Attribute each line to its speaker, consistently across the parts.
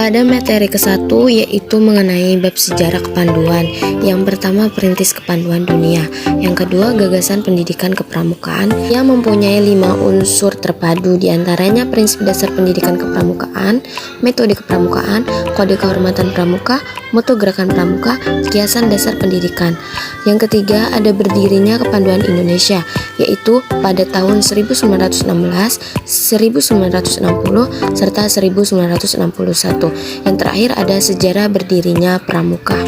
Speaker 1: Pada materi ke-1 yaitu mengenai bab sejarah kepanduan. Yang pertama perintis kepanduan dunia. Yang kedua gagasan pendidikan kepramukaan yang mempunyai 5 unsur terpadu, diantaranya prinsip dasar pendidikan kepramukaan, metode kepramukaan, kode kehormatan pramuka, moto gerakan pramuka, kiasan dasar pendidikan. Yang ketiga ada berdirinya kepanduan Indonesia, yaitu pada tahun 1916, 1960, serta 1961. Yang terakhir ada sejarah berdirinya pramuka.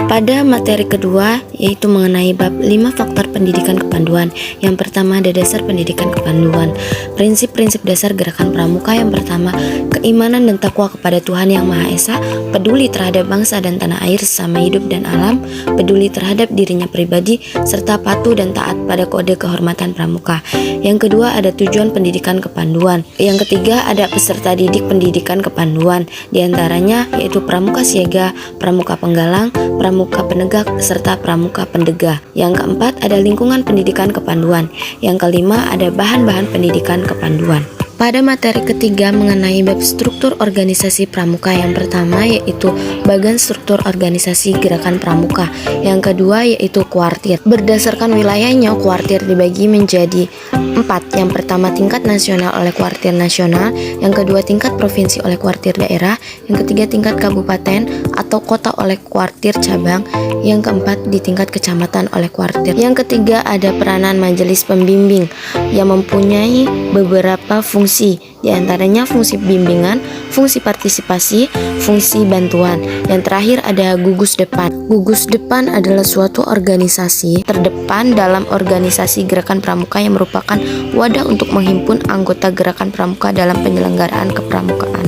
Speaker 1: Pada materi kedua yaitu mengenai bab 5 faktor pendidikan kepanduan. Yang pertama ada dasar pendidikan kepanduan. Prinsip-prinsip dasar gerakan pramuka yang pertama, keimanan dan takwa kepada Tuhan Yang Maha Esa, peduli terhadap bangsa dan tanah air sesama hidup dan alam, peduli terhadap dirinya pribadi, serta patuh dan taat pada kode kehormatan pramuka. Yang kedua ada tujuan pendidikan kepanduan. Yang ketiga ada peserta didik pendidikan kepanduan, diantaranya yaitu pramuka siaga, pramuka penggalang, pramuka penegak, serta pramuka pendegah. Yang keempat ada lingkungan pendidikan kepanduan. Yang kelima ada bahan-bahan pendidikan kepanduan. Pada materi ketiga mengenai bab struktur organisasi pramuka, yang pertama yaitu bagan struktur organisasi gerakan pramuka. Yang kedua yaitu kuartir. Berdasarkan wilayahnya, kuartir dibagi menjadi 4. Yang pertama tingkat nasional oleh kuartir nasional, yang kedua tingkat provinsi oleh kuartir daerah, yang ketiga tingkat kabupaten atau kota oleh kuartir cabang, yang keempat di tingkat kecamatan oleh kuartir. Yang ketiga ada peranan majelis pembimbing yang mempunyai beberapa fungsi, diantaranya fungsi bimbingan, fungsi partisipasi, fungsi bantuan. Yang terakhir ada gugus depan. Gugus depan adalah suatu organisasi terdepan dalam organisasi gerakan pramuka yang merupakan wadah untuk menghimpun anggota gerakan pramuka dalam penyelenggaraan kepramukaan,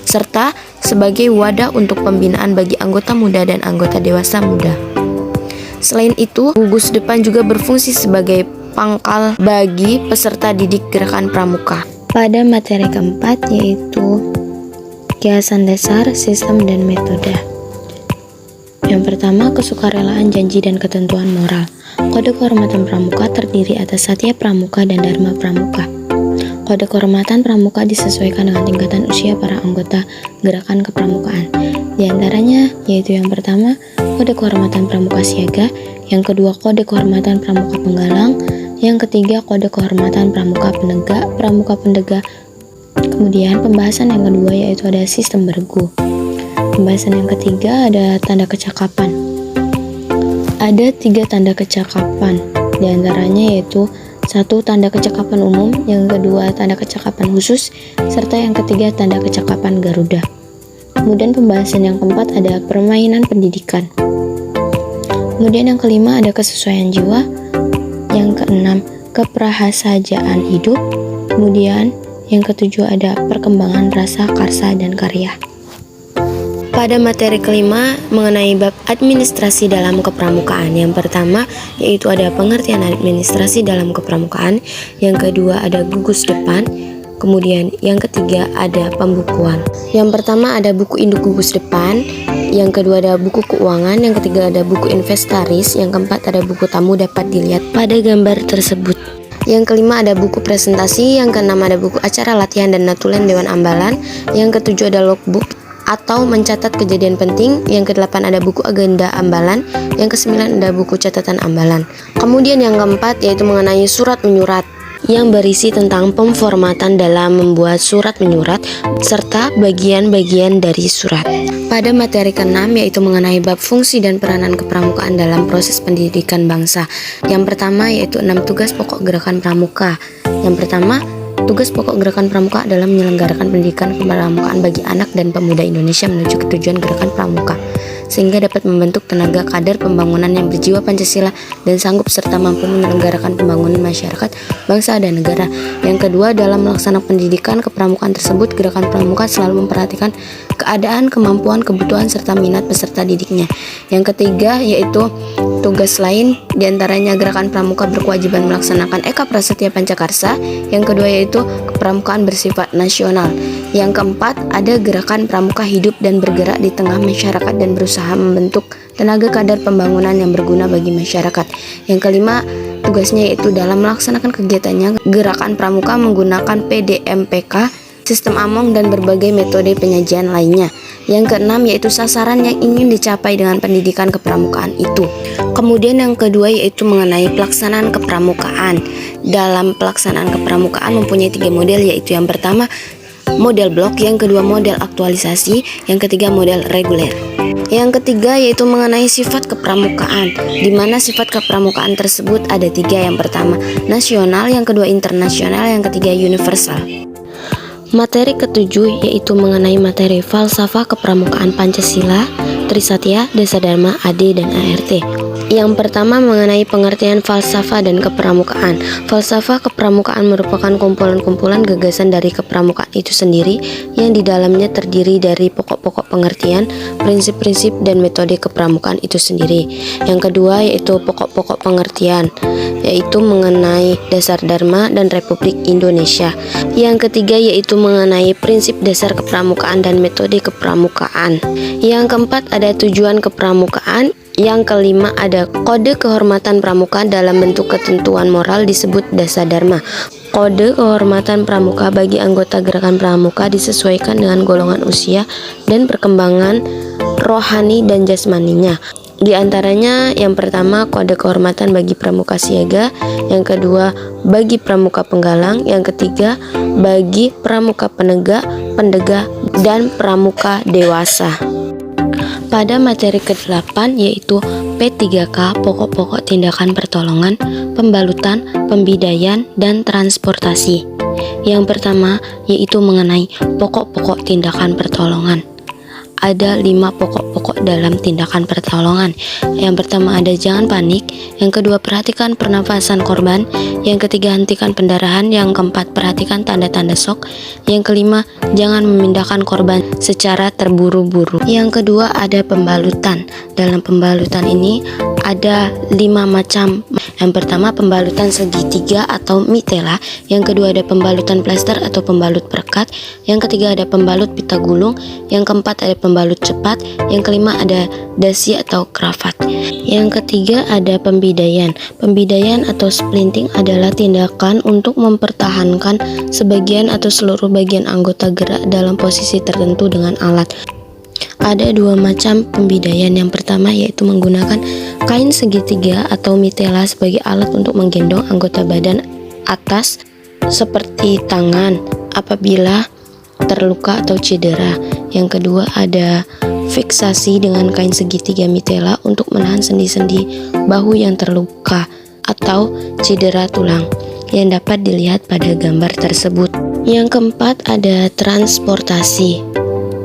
Speaker 1: serta sebagai wadah untuk pembinaan bagi anggota muda dan anggota dewasa muda. Selain itu, gugus depan juga berfungsi sebagai pangkal bagi peserta didik gerakan pramuka. Pada materi keempat yaitu kiasan dasar, sistem, dan metode. Yang pertama, kesukarelaan, janji, dan ketentuan moral. Kode kehormatan pramuka terdiri atas satya pramuka dan dharma pramuka. Kode kehormatan pramuka disesuaikan dengan tingkatan usia para anggota gerakan kepramukaan. Di antaranya yaitu yang pertama, kode kehormatan pramuka siaga, yang kedua kode kehormatan pramuka penggalang, yang ketiga kode kehormatan pramuka penegak, pramuka pendegah. Kemudian pembahasan yang kedua yaitu ada sistem bergu. Pembahasan yang ketiga ada tanda kecakapan. Ada 3 tanda kecakapan, di antaranya yaitu 1. Tanda kecakapan umum, yang kedua tanda kecakapan khusus, serta yang ketiga tanda kecakapan Garuda. Kemudian pembahasan yang keempat ada permainan pendidikan. Kemudian yang kelima ada kesesuaian jiwa. Yang keenam keprahasajaan hidup. Kemudian yang ketujuh ada perkembangan rasa, karsa, dan karya. Pada materi kelima mengenai bab administrasi dalam kepramukaan. Yang pertama yaitu ada pengertian administrasi dalam kepramukaan, yang kedua ada gugus depan, kemudian yang ketiga ada pembukuan. Yang pertama ada buku induk gugus depan, yang kedua ada buku keuangan, yang ketiga ada buku inventaris, yang keempat ada buku tamu dapat dilihat pada gambar tersebut. Yang kelima ada buku presentasi, yang keenam ada buku acara latihan dan notulen Dewan Ambalan, yang ketujuh ada logbook atau mencatat kejadian penting, yang kedelapan ada buku agenda ambalan, yang kesembilan ada buku catatan ambalan. Kemudian yang keempat yaitu mengenai surat menyurat, yang berisi tentang pemformatan dalam membuat surat menyurat serta bagian-bagian dari surat. Pada materi ke-6 yaitu mengenai bab fungsi dan peranan kepramukaan dalam proses pendidikan bangsa. Yang pertama yaitu 6 tugas pokok gerakan pramuka. Yang pertama, tugas pokok gerakan pramuka adalah menyelenggarakan pendidikan kepramukaan bagi anak dan pemuda Indonesia menuju ke tujuan gerakan pramuka, sehingga dapat membentuk tenaga kader pembangunan yang berjiwa Pancasila dan sanggup serta mampu menyelenggarakan pembangunan masyarakat, bangsa, dan negara. Yang kedua, dalam melaksanakan pendidikan kepramukaan tersebut, gerakan pramuka selalu memperhatikan keadaan, kemampuan, kebutuhan, serta minat peserta didiknya. Yang ketiga, yaitu tugas lain, diantaranya gerakan pramuka berkewajiban melaksanakan Eka Prasetya Pancakarsa. Yang kedua yaitu kepramukaan bersifat nasional. Yang keempat, ada gerakan pramuka hidup dan bergerak di tengah masyarakat dan berusaha membentuk tenaga kader pembangunan yang berguna bagi masyarakat. Yang kelima, tugasnya yaitu dalam melaksanakan kegiatannya, gerakan pramuka menggunakan PDMPK, sistem among, dan berbagai metode penyajian lainnya. Yang keenam yaitu sasaran yang ingin dicapai dengan pendidikan kepramukaan itu. Kemudian yang kedua yaitu mengenai pelaksanaan kepramukaan. Dalam pelaksanaan kepramukaan mempunyai 3 model, yaitu yang pertama model blok, yang kedua model aktualisasi, yang ketiga model reguler. Yang ketiga yaitu mengenai sifat kepramukaan, di mana sifat kepramukaan tersebut ada 3. Yang pertama nasional, yang kedua internasional, yang ketiga universal. Materi ketujuh yaitu mengenai materi falsafah kepramukaan Pancasila, Trisatya, Desadharma, AD, dan ART. Yang pertama mengenai pengertian falsafah dan kepramukaan. Falsafah kepramukaan merupakan kumpulan-kumpulan gagasan dari kepramukaan itu sendiri yang di dalamnya terdiri dari pokok-pokok pengertian, prinsip-prinsip, dan metode kepramukaan itu sendiri. Yang kedua yaitu pokok-pokok pengertian, yaitu mengenai dasar dharma dan Republik Indonesia. Yang ketiga yaitu mengenai prinsip dasar kepramukaan dan metode kepramukaan. Yang keempat ada tujuan kepramukaan. Yang kelima ada kode kehormatan pramuka dalam bentuk ketentuan moral disebut dasa dharma. Kode kehormatan pramuka bagi anggota gerakan pramuka disesuaikan dengan golongan usia dan perkembangan rohani dan jasmaninya. Di antaranya yang pertama kode kehormatan bagi pramuka siaga, yang kedua bagi pramuka penggalang, yang ketiga bagi pramuka penegak, pendegah, dan pramuka dewasa. Pada materi ke-8 yaitu P3K, pokok-pokok tindakan pertolongan, pembalutan, pembidaian, dan transportasi. Yang pertama yaitu mengenai pokok-pokok tindakan pertolongan. Ada 5 pokok-pokok dalam tindakan pertolongan. Yang pertama ada jangan panik, yang kedua perhatikan pernafasan korban, yang ketiga hentikan pendarahan, yang keempat perhatikan tanda-tanda shock, yang kelima jangan memindahkan korban secara terburu-buru. Yang kedua ada pembalutan. Dalam pembalutan ini ada 5 macam. Yang pertama pembalutan segitiga atau mitela, yang kedua ada pembalutan plester atau pembalut perekat, yang ketiga ada pembalut pita gulung, yang keempat ada pembalut cepat, yang kelima ada dasi atau kravat. Yang ketiga ada pembidaian. Pembidaian atau splinting adalah tindakan untuk mempertahankan sebagian atau seluruh bagian anggota gerak dalam posisi tertentu dengan alat. Ada 2 macam pembidaian. Yang pertama yaitu menggunakan kain segitiga atau mitela sebagai alat untuk menggendong anggota badan atas seperti tangan apabila terluka atau cedera. Yang kedua ada fiksasi dengan kain segitiga mitela untuk menahan sendi-sendi bahu yang terluka atau cedera tulang yang dapat dilihat pada gambar tersebut. Yang keempat ada transportasi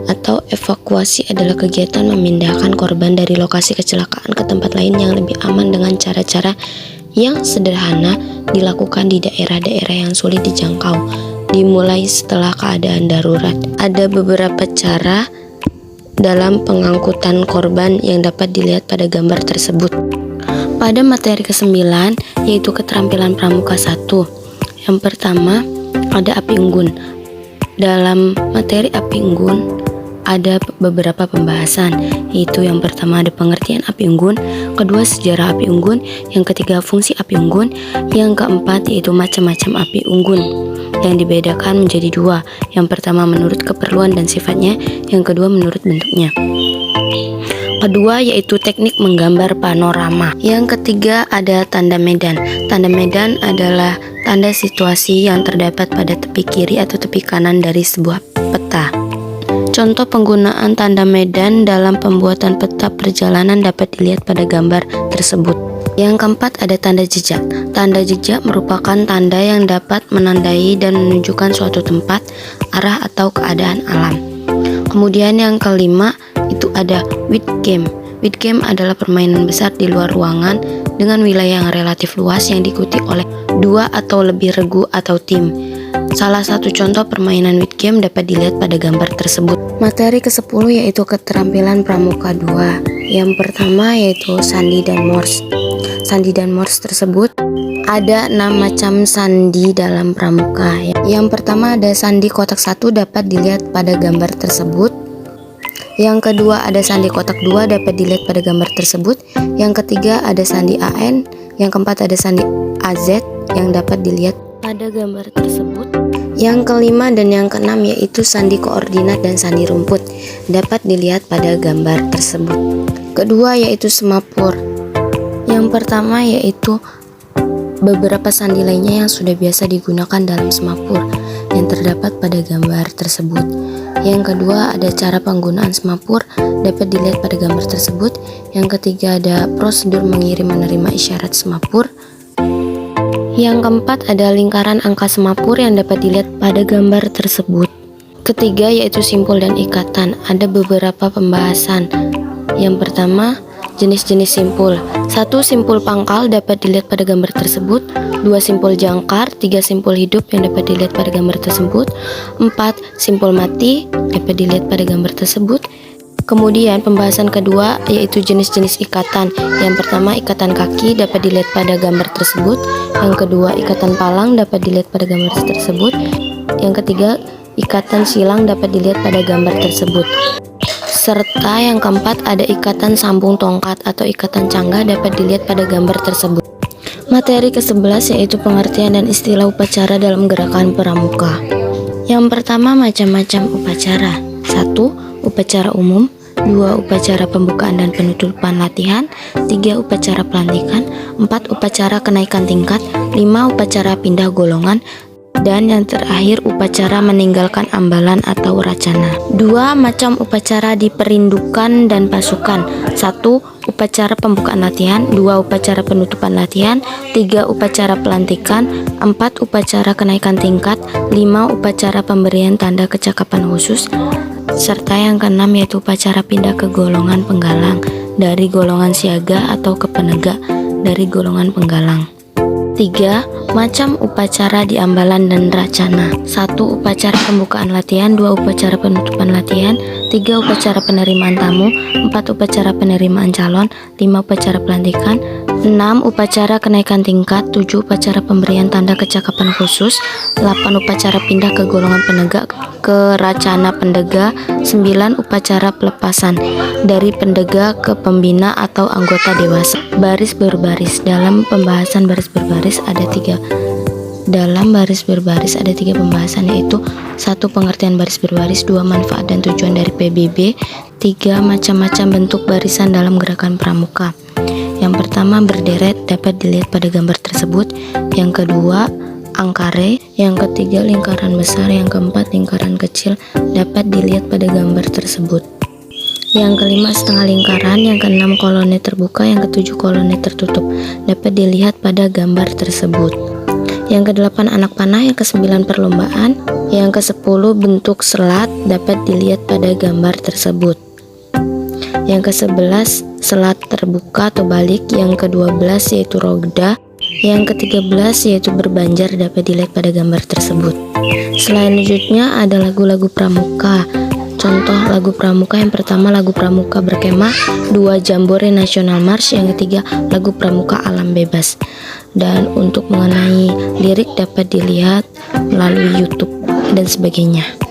Speaker 1: atau evakuasi, adalah kegiatan memindahkan korban dari lokasi kecelakaan ke tempat lain yang lebih aman dengan cara-cara yang sederhana dilakukan di daerah-daerah yang sulit dijangkau, dimulai setelah keadaan darurat. Ada beberapa cara dalam pengangkutan korban yang dapat dilihat pada gambar tersebut. Pada materi ke-9 yaitu keterampilan pramuka 1. Yang pertama ada api unggun. Dalam materi api unggun ada beberapa pembahasan, yaitu yang pertama ada pengertian api unggun, kedua sejarah api unggun, yang ketiga fungsi api unggun, yang keempat yaitu macam-macam api unggun yang dibedakan menjadi 2. Yang pertama menurut keperluan dan sifatnya, yang kedua menurut bentuknya. Kedua yaitu teknik menggambar panorama. Yang ketiga ada tanda medan. Tanda medan adalah tanda situasi yang terdapat pada tepi kiri atau tepi kanan dari sebuah peta. Contoh penggunaan tanda medan dalam pembuatan peta perjalanan dapat dilihat pada gambar tersebut. Yang keempat ada tanda jejak. Tanda jejak merupakan tanda yang dapat menandai dan menunjukkan suatu tempat, arah atau keadaan alam. Kemudian yang kelima itu ada with game. With game adalah permainan besar di luar ruangan dengan wilayah yang relatif luas yang diikuti oleh 2 atau lebih regu atau tim. Salah satu contoh permainan with game dapat dilihat pada gambar tersebut. Materi ke-10 yaitu keterampilan pramuka 2. Yang pertama yaitu sandi dan morse. Sandi dan morse tersebut ada 6 macam sandi dalam pramuka. Yang pertama ada sandi kotak 1 dapat dilihat pada gambar tersebut. Yang kedua ada sandi kotak 2 dapat dilihat pada gambar tersebut. Yang ketiga ada sandi AN. Yang keempat ada sandi AZ yang dapat dilihat pada gambar tersebut. Yang kelima dan yang keenam yaitu sandi koordinat dan sandi rumput, dapat dilihat pada gambar tersebut. Kedua yaitu semapur. Yang pertama yaitu beberapa sandi lainnya yang sudah biasa digunakan dalam semapur yang terdapat pada gambar tersebut. Yang kedua ada cara penggunaan semapur, dapat dilihat pada gambar tersebut. Yang ketiga ada prosedur mengirim menerima isyarat semapur. Yang keempat ada lingkaran angka semapur yang dapat dilihat pada gambar tersebut. Ketiga yaitu simpul dan ikatan, ada beberapa pembahasan. Yang pertama, jenis-jenis simpul. 1. Simpul pangkal dapat dilihat pada gambar tersebut. 2. Simpul jangkar. 3. Simpul hidup yang dapat dilihat pada gambar tersebut. 4. Simpul mati dapat dilihat pada gambar tersebut. Kemudian pembahasan kedua yaitu jenis-jenis ikatan. Yang pertama ikatan kaki dapat dilihat pada gambar tersebut. Yang kedua ikatan palang dapat dilihat pada gambar tersebut. Yang ketiga ikatan silang dapat dilihat pada gambar tersebut. Serta yang keempat ada ikatan sambung tongkat atau ikatan canggah dapat dilihat pada gambar tersebut. Materi ke-11 yaitu pengertian dan istilah upacara dalam gerakan pramuka. Yang pertama macam-macam upacara. 1. Upacara umum. 2. Upacara pembukaan dan penutupan latihan. 3. Upacara pelantikan. 4. Upacara kenaikan tingkat. 5. Upacara pindah golongan. Dan yang terakhir upacara meninggalkan ambalan atau racana. 2. Macam upacara di perindukan dan pasukan. 1. Upacara pembukaan latihan. 2. Upacara penutupan latihan. 3. Upacara pelantikan. 4. Upacara kenaikan tingkat. 5. Upacara pemberian tanda kecakapan khusus. Serta yang keenam yaitu upacara pindah ke golongan penggalang dari golongan siaga atau ke penegak dari golongan penggalang. 3. Macam upacara di ambalan dan racana. 1. Upacara pembukaan latihan. 2. Upacara penutupan latihan. 3. Upacara penerimaan tamu. 4. Upacara penerimaan calon. 5. Upacara pelantikan. 6. Upacara kenaikan tingkat. 7. Upacara pemberian tanda kecakapan khusus. 8. Upacara pindah ke golongan penegak ke racana pendega. 9. Upacara pelepasan dari pendega ke pembina atau anggota dewasa. Baris berbaris. Dalam pembahasan baris berbaris ada tiga pembahasan yaitu 1. Pengertian baris berbaris. 2. Manfaat dan tujuan dari PBB. 3. Macam-macam bentuk barisan dalam gerakan pramuka. Yang pertama berderet dapat dilihat pada gambar tersebut. Yang kedua angkare. Yang ketiga lingkaran besar. Yang keempat lingkaran kecil dapat dilihat pada gambar tersebut. Yang kelima setengah lingkaran. Yang keenam kolonel terbuka. Yang ketujuh kolonel tertutup dapat dilihat pada gambar tersebut. Yang kedelapan anak panah. Yang kesembilan perlombaan. Yang kesepuluh bentuk selat dapat dilihat pada gambar tersebut. Yang ke-11 selat terbuka atau balik. Yang ke-12 yaitu rogda. Yang ke-13 yaitu berbanjar dapat dilihat pada gambar tersebut. Selanjutnya ada lagu-lagu pramuka. Contoh lagu pramuka yang pertama lagu pramuka berkemah. 2. Jambore National March. Yang ketiga lagu pramuka alam bebas. Dan untuk mengenai lirik dapat dilihat melalui YouTube dan sebagainya.